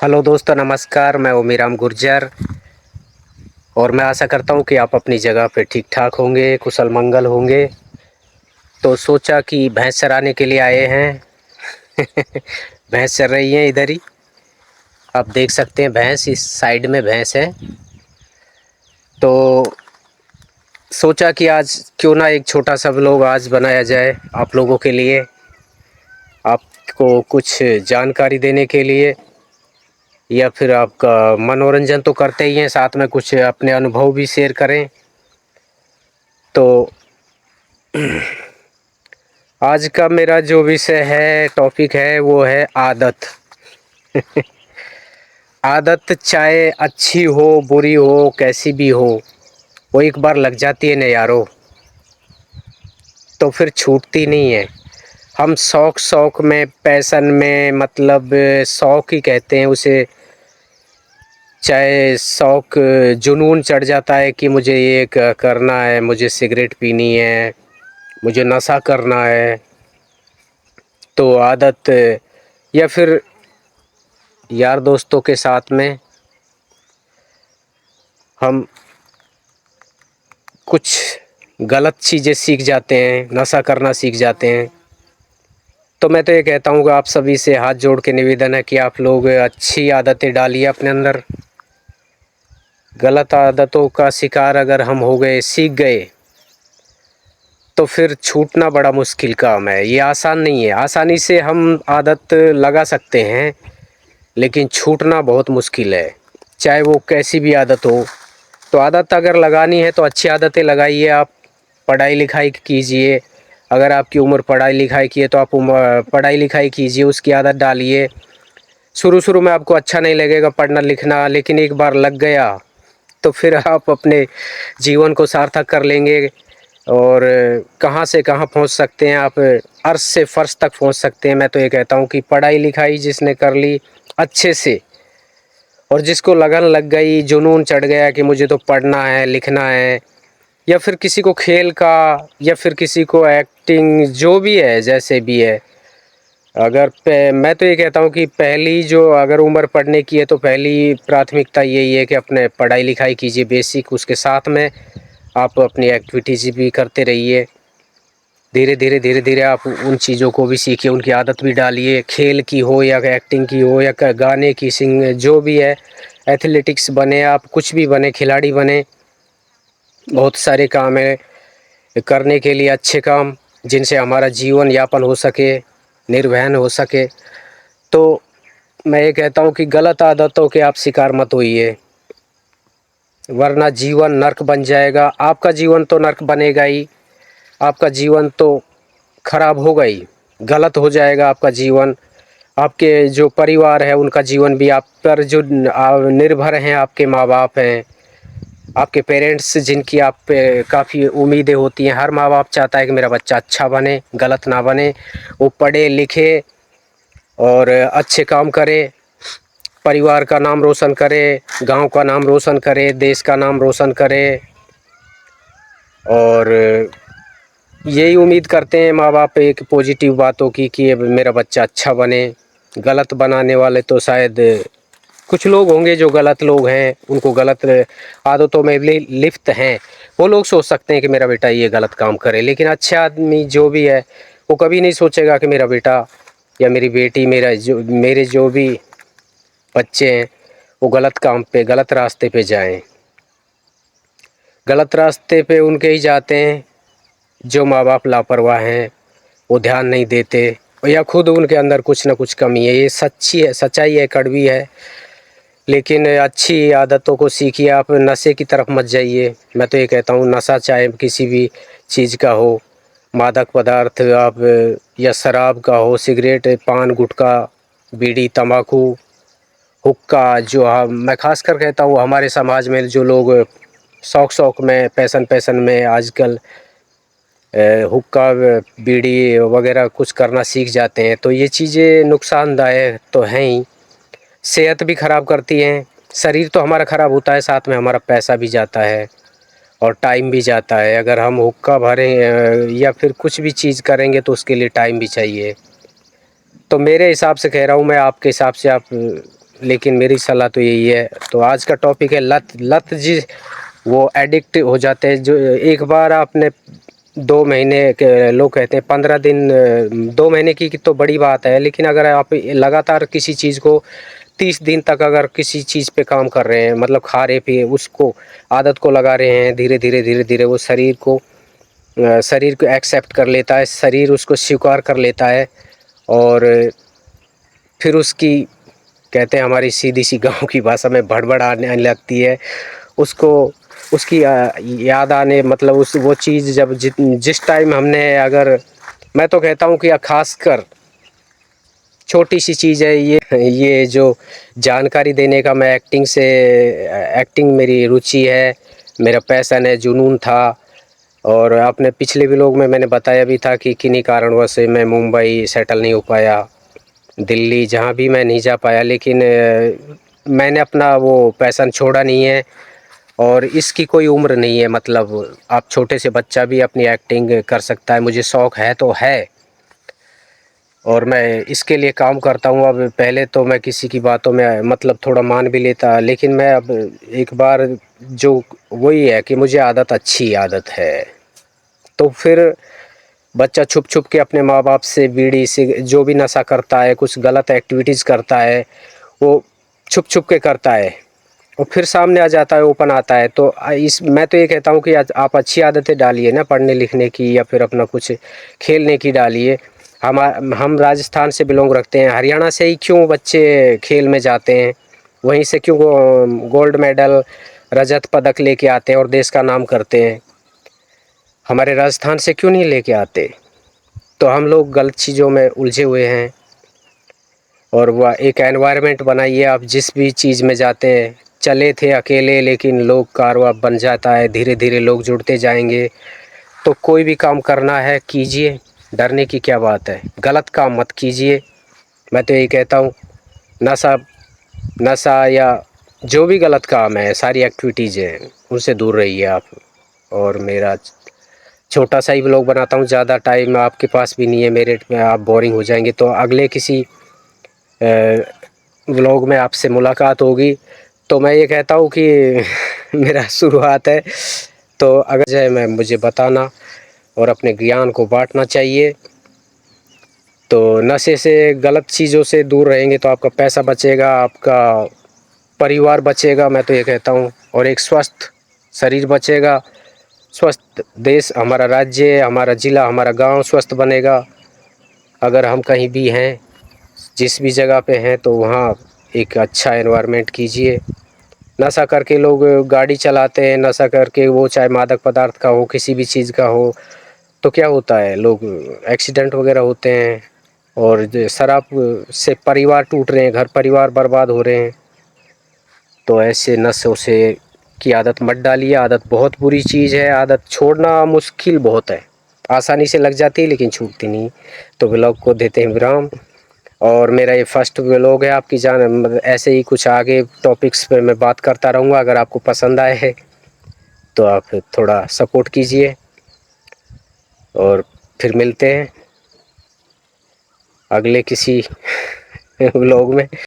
Hello दोस्तों, नमस्कार। मैं ओमीराम गुर्जर और मैं आशा करता हूँ कि आप अपनी जगह पे ठीक ठाक होंगे, कुशल मंगल होंगे। तो सोचा कि भैंस चराने के लिए आए हैं। भैंस चर रही हैं इधर ही। आप देख सकते हैं, भैंस इस साइड में भैंस है। तो सोचा कि आज क्यों ना एक छोटा सा व्लॉग आज बनाया जाए आप लोगों के लिए, आपको कुछ जानकारी देने के लिए, या फिर आपका मनोरंजन तो करते ही हैं, साथ में कुछ अपने अनुभव भी शेयर करें। तो आज का मेरा जो विषय है, टॉपिक है, वो है आदत। आदत चाहे अच्छी हो, बुरी हो, कैसी भी हो, वो एक बार लग जाती है ना यारो, तो फिर छूटती नहीं है। हम शौक शौक में, पैशन में, मतलब शौक ही कहते हैं उसे, चाहे शौक जुनून चढ़ जाता है कि मुझे ये करना है, मुझे सिगरेट पीनी है, मुझे नशा करना है। तो आदत, या फिर यार दोस्तों के साथ में हम कुछ गलत चीज़ें सीख जाते हैं, नशा करना सीख जाते हैं। तो मैं तो ये कहता हूँ कि आप सभी से हाथ जोड़ के निवेदन है कि आप लोग अच्छी आदतें डालिए अपने अंदर। गलत आदतों का शिकार अगर हम हो गए, सीख गए, तो फिर छूटना बड़ा मुश्किल काम है। ये आसान नहीं है। आसानी से हम आदत लगा सकते हैं, लेकिन छूटना बहुत मुश्किल है, चाहे वो कैसी भी आदत हो। तो आदत अगर लगानी है तो अच्छी आदतें लगाइए। आप पढ़ाई लिखाई कीजिए। अगर आपकी उम्र पढ़ाई लिखाई की है तो आप पढ़ाई लिखाई कीजिए, उसकी आदत डालिए। शुरू शुरू में आपको अच्छा नहीं लगेगा पढ़ना लिखना, लेकिन एक बार लग गया तो फिर आप अपने जीवन को सार्थक कर लेंगे। और कहाँ से कहाँ पहुँच सकते हैं आप, अर्श से फर्श तक पहुँच सकते हैं। मैं तो ये कहता हूँ कि पढ़ाई लिखाई जिसने कर ली अच्छे से, और जिसको लगन लग गई, जुनून चढ़ गया कि मुझे तो पढ़ना है, लिखना है, या फिर किसी को खेल का, या फिर किसी को एक्टिंग, जो भी है, जैसे भी है। अगर मैं तो ये कहता हूँ कि पहली जो अगर उम्र पढ़ने की है तो पहली प्राथमिकता यही है कि अपने पढ़ाई लिखाई कीजिए बेसिक, उसके साथ में आप अपनी एक्टिविटीज़ भी करते रहिए। धीरे धीरे आप उन चीज़ों को भी सीखिए, उनकी आदत भी डालिए। खेल की हो या एक्टिंग की हो या गाने की, सिंग, जो भी है, एथलेटिक्स बने, आप कुछ भी बने, खिलाड़ी बने। बहुत सारे काम है करने के लिए, अच्छे काम जिनसे हमारा जीवन यापन हो सके, निर्वहन हो सके। तो मैं ये कहता हूँ कि गलत आदतों के आप शिकार मत होइए, वरना जीवन नर्क बन जाएगा। आपका जीवन तो नर्क बनेगा ही, आपका जीवन तो खराब होगा ही, गलत हो जाएगा आपका जीवन। आपके जो परिवार है उनका जीवन भी आप पर जो निर्भर हैं, आपके माँ बाप हैं, आपके पेरेंट्स, जिनकी आप पे काफ़ी उम्मीदें होती हैं। हर माँ बाप चाहता है कि मेरा बच्चा अच्छा बने, गलत ना बने, वो पढ़े लिखे और अच्छे काम करे, परिवार का नाम रोशन करे, गांव का नाम रोशन करे, देश का नाम रोशन करे। और यही उम्मीद करते हैं माँ बाप एक पॉजिटिव बातों की कि अब मेरा बच्चा अच्छा बने। गलत बनाने वाले तो शायद कुछ लोग होंगे, जो गलत लोग हैं, उनको गलत आदतों में लिप्त हैं। वो लोग सोच सकते हैं कि मेरा बेटा ये गलत काम करे, लेकिन अच्छे आदमी जो भी है वो कभी नहीं सोचेगा कि मेरा बेटा या मेरी बेटी, मेरे जो भी बच्चे हैं, वो गलत काम पे, गलत रास्ते पे जाएं। गलत रास्ते पे उनके ही जाते हैं जो माँ बाप लापरवाह हैं, वो ध्यान नहीं देते, या खुद उनके अंदर कुछ ना कुछ कमी है। ये सच्ची है, सच्चाई है, कड़वी है। लेकिन अच्छी आदतों को सीखिए, आप नशे की तरफ मत जाइए। मैं तो ये कहता हूँ, नशा चाहे किसी भी चीज़ का हो, मादक पदार्थ आप, या शराब का हो, सिगरेट, पान, गुटखा, बीड़ी, तंबाकू, हुक्का, जो मैं खास कर कहता हूँ हमारे समाज में जो लोग शौक शौक में, पैशन पैशन में आजकल हुक्का, बीड़ी वगैरह कुछ करना सीख जाते हैं, तो ये चीज़ें नुकसानदायक तो हैं ही। सेहत भी ख़राब करती हैं। शरीर तो हमारा ख़राब होता है, साथ में हमारा पैसा भी जाता है और टाइम भी जाता है। अगर हम हुक्का भरें या फिर कुछ भी चीज़ करेंगे तो उसके लिए टाइम भी चाहिए। तो मेरे हिसाब से कह रहा हूँ मैं, आपके हिसाब से आप लेकिन मेरी सलाह तो यही है। तो आज का टॉपिक है लत। लत जी वो एडिक्ट हो जाते हैं जो एक बार आपने 2 महीने के, लोग कहते हैं 15 दिन, 2 महीने की तो बड़ी बात है, लेकिन अगर आप लगातार किसी चीज़ को 30 दिन तक अगर किसी चीज़ पे काम कर रहे हैं, मतलब खा रहे पिए उसको आदत को लगा रहे हैं, धीरे धीरे धीरे धीरे वो शरीर को एक्सेप्ट कर लेता है, शरीर उसको स्वीकार कर लेता है। और फिर उसकी, कहते हैं हमारी सीधी सी गांव की भाषा में, भड़बड़ आने लगती है उसको। उसकी याद आने, मतलब उस वो चीज़ जब जिस टाइम हमने, अगर मैं तो कहता हूँ कि खासकर छोटी सी चीज़ है ये जो जानकारी देने का, मैं एक्टिंग मेरी रुचि है, मेरा पैशन है, जुनून था। और अपने पिछले व्लॉग में मैंने बताया भी था कि किन्हीं कारणवश से मैं मुंबई सेटल नहीं हो पाया, दिल्ली जहाँ भी मैं नहीं जा पाया, लेकिन मैंने अपना वो पैशन छोड़ा नहीं है। और इसकी कोई उम्र नहीं है, मतलब आप छोटे से बच्चा भी अपनी एक्टिंग कर सकता है। मुझे शौक़ है तो है, और मैं इसके लिए काम करता हूँ। अब पहले तो मैं किसी की बातों में मतलब थोड़ा मान भी लेता, लेकिन मैं अब एक बार जो वही है कि मुझे अच्छी आदत है। तो फिर बच्चा छुप छुप के अपने माँ बाप से बीड़ी से जो भी नशा करता है, कुछ गलत एक्टिविटीज़ करता है, वो छुप छुप के करता है और फिर सामने आ जाता है, ओपन आता है। तो इस मैं तो ये कहता हूँ कि आज आप अच्छी आदतें डालिए ना, पढ़ने लिखने की या फिर अपना कुछ खेलने की डालिए। हम राजस्थान से बिलोंग रखते हैं, हरियाणा से ही क्यों बच्चे खेल में जाते हैं, वहीं से क्यों गोल्ड मेडल, रजत पदक लेके आते हैं और देश का नाम करते हैं। हमारे राजस्थान से क्यों नहीं लेके आते? तो हम लोग गलत चीज़ों में उलझे हुए हैं। और वह एक एनवायरनमेंट बनाइए, आप जिस भी चीज़ में जाते हैं। चले थे अकेले, लेकिन लोग कारवां बन जाता है, धीरे धीरे लोग जुड़ते जाएंगे। तो कोई भी काम करना है कीजिए, डरने की क्या बात है, गलत काम मत कीजिए। मैं तो यही कहता हूँ, नशा नशा या जो भी गलत काम है, सारी एक्टिविटीज़ हैं, उनसे दूर रहिए आप। और मेरा छोटा सा ही व्लॉग बनाता हूँ, ज़्यादा टाइम आपके पास भी नहीं है मेरे में, आप बोरिंग हो जाएंगे। तो अगले किसी व्लॉग में आपसे मुलाकात होगी। तो मैं ये कहता हूँ कि मेरा शुरुआत है, तो अगर जाए मैं मुझे बताना और अपने ज्ञान को बांटना चाहिए। तो नशे से, गलत चीज़ों से दूर रहेंगे तो आपका पैसा बचेगा, आपका परिवार बचेगा, मैं तो ये कहता हूँ। और एक स्वस्थ शरीर बचेगा, स्वस्थ देश, हमारा राज्य, हमारा ज़िला, हमारा गांव स्वस्थ बनेगा। अगर हम कहीं भी हैं, जिस भी जगह पे हैं, तो वहाँ एक अच्छा एनवायरनमेंट कीजिए। नशा करके लोग गाड़ी चलाते हैं, नशा करके, वो चाहे मादक पदार्थ का हो, किसी भी चीज़ का हो, तो क्या होता है, लोग एक्सीडेंट वगैरह होते हैं। और शराब से परिवार टूट रहे हैं, घर परिवार बर्बाद हो रहे हैं। तो ऐसे नशों से की आदत मत डालिए, आदत बहुत बुरी चीज़ है, आदत छोड़ना मुश्किल बहुत है, आसानी से लग जाती है लेकिन छूटती नहीं। तो व्लॉग को देते हैं विराम। और मेरा ये फर्स्ट व्लॉग है, आपकी जान मतलब ऐसे ही कुछ आगे टॉपिक्स पे मैं बात करता रहूँगा। अगर आपको पसंद आए है तो आप थोड़ा सपोर्ट कीजिए, और फिर मिलते हैं अगले किसी व्लॉग में।